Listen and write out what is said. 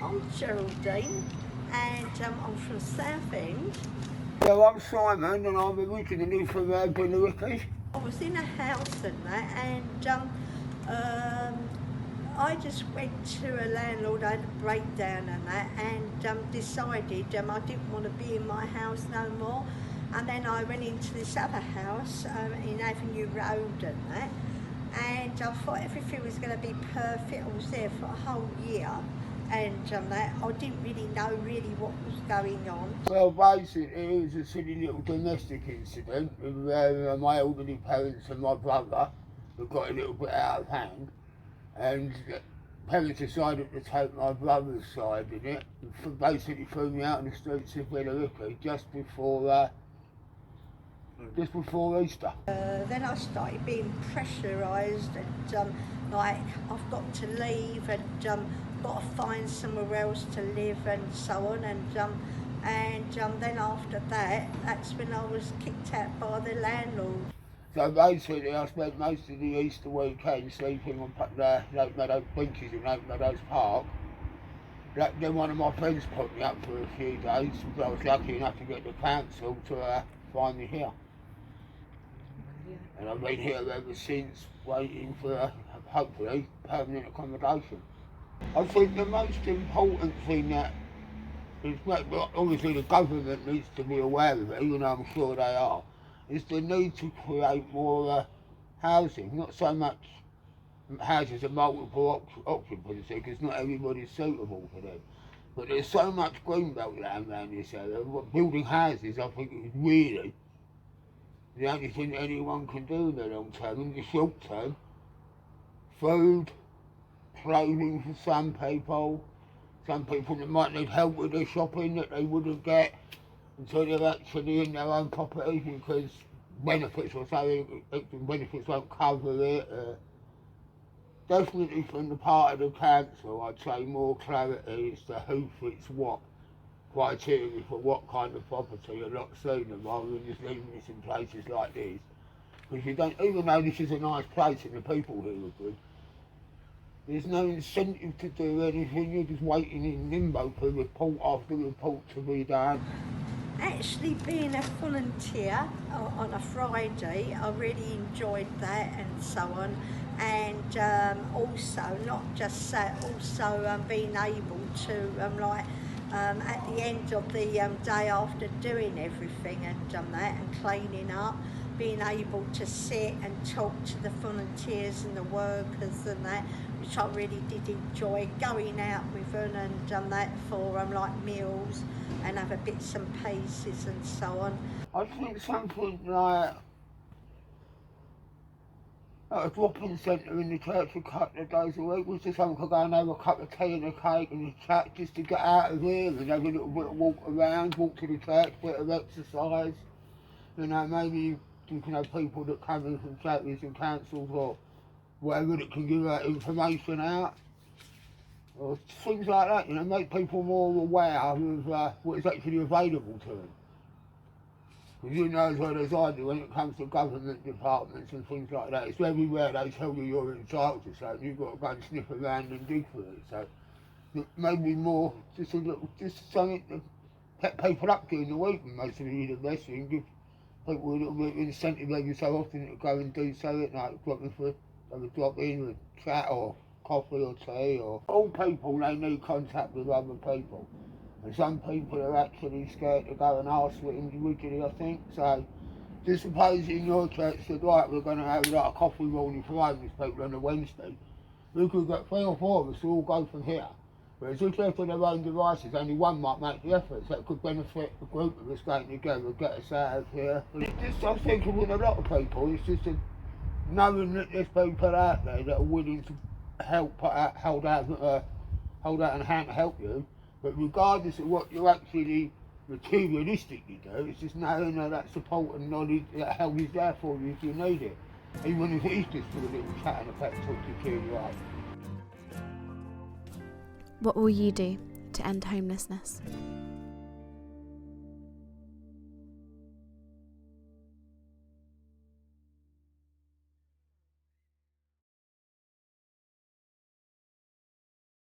I'm Geraldine and I'm from Southend. So I'm Simon and I'm originally from Billericay. I was in a house and that and I just went to a landlord, I had a breakdown and that and decided I didn't want to be in my house no more. And then I went into this other house in Avenue Road and that, and I thought everything was going to be perfect. I was there for a whole year and that I didn't really know what was going on. Well, basically it was a silly little domestic incident with my elderly parents and my brother, who got a little bit out of hand, and parents decided to take my brother's side in it, and basically threw me out on the streets of Billericay just before Easter. Then I started being pressurised and like I've got to leave and got to find somewhere else to live and so on and then after that, that's when I was kicked out by the landlord. So basically I spent most of the Easter weekend sleeping on the Lake Meadows benches in Lake Meadows Park. Then one of my friends put me up for a few days because I was lucky enough to get the council to find me here. And I've been here ever since, waiting for hopefully permanent accommodation. I think the most important thing that is, obviously the government needs to be aware of it, even though I'm sure they are, is the need to create more housing, not so much houses of multiple occupancy, because not everybody's suitable for them. But there's so much greenbelt land around this area. Building houses, I think, is really the only thing anyone can do in the long term. In the short term, food, clothing for some people that might need help with their shopping that they wouldn't get until they're actually in their own property because benefits or something, benefits won't cover it. Definitely from the part of the council, I'd say more clarity as to who fits what criteria for what kind of property a lot sooner, rather than just leaving this in places like this. Because you don't, even though this is a nice place and the people here are good, there's no incentive to do anything. You're just waiting in limbo for report after report to be done. Actually being a volunteer on a Friday, I really enjoyed that and so on. And also, not just that, also being able to at the end of the day after doing everything and that and cleaning up, being able to sit and talk to the volunteers and the workers and that, which I really did enjoy, going out with them and that for like meals and other bits and pieces and so on. I think something like a drop-in centre in the church a couple of days a week was just something to go and have a cup of tea and a cake and a chat just to get out of here and have a little bit of walk around, walk to the church, bit of exercise. You know, maybe you can have people that come in from charities and councils or whatever that can give that information out. Or things like that, you know, make people more aware of what is actually available to them. Because you know as well as I do, when it comes to government departments and things like that, it's everywhere they tell you you're entitled to something, you've got to go and sniff around and dig for it. So maybe more, just something to pep people up during the week when most of the university and give people a little bit of incentive every so often to go and do something like have a drop in and chat or coffee or tea. Or all people, they need contact with other people. And some people are actually scared to go and ask for it individually, I think. So, just suppose in your church said, right, we're going to have like a coffee morning for homeless people on a Wednesday. We could get 3 or 4 of us to all go from here. Whereas if they're to their own devices, only one might make the effort, so it could benefit a group of us going together, get us out of here. And it's just, I think with a lot of people, it's just knowing that there's people out there that are willing to help, hold out a hand to help you. But regardless of what you actually materialistically do, it's just knowing that support and knowledge that help is there for you if you need it. Even if it is just for a little chat and a pep talk to cheer you up. What will you do to end homelessness?